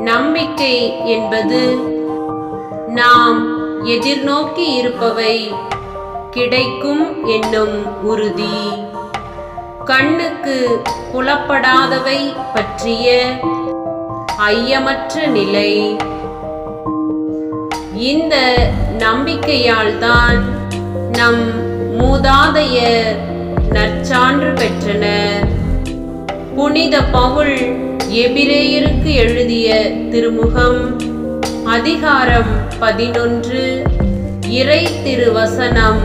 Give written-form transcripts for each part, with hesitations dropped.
நம்பிக்கை என்பது நாம் எதிர்நோக்கி இருப்பவை கிடைக்கும் என்னும் உறுதி. கண்ணுக்கு புலப்படாதவை பற்றிய ஐயமற்ற நிலை. இந்த நம்பிக்கையால்தான் நம் மூதாதையர் நற்சான்று பெற்றனர். புனித பவுல் எபிரேயருக்கு எழுதிய திருமுகம் அதிகாரம் 11 இறை திருவசனம்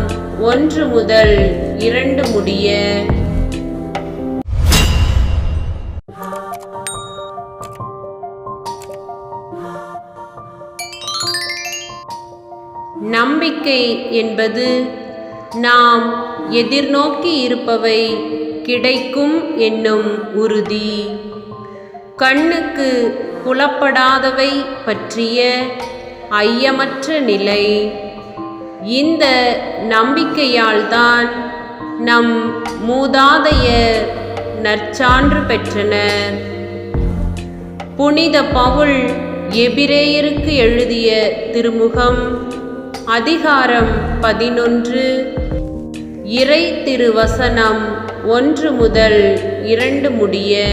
1 முதல் 2 முடிய. நம்பிக்கை என்பது நாம் எதிர்நோக்கி இருப்பவை கிடைக்கும் என்னும் உறுதி. கண்ணுக்கு புலப்படாதவை பற்றிய ஐயமற்ற நிலை. இந்த நம்பிக்கையால்தான் நம் மூதாதையர் நற்சான்று பெற்றனர். புனித பவுல் எபிரேயருக்கு எழுதிய திருமுகம் அதிகாரம் 11 இறை திருவசனம் 1 முதல் 2 முடிய.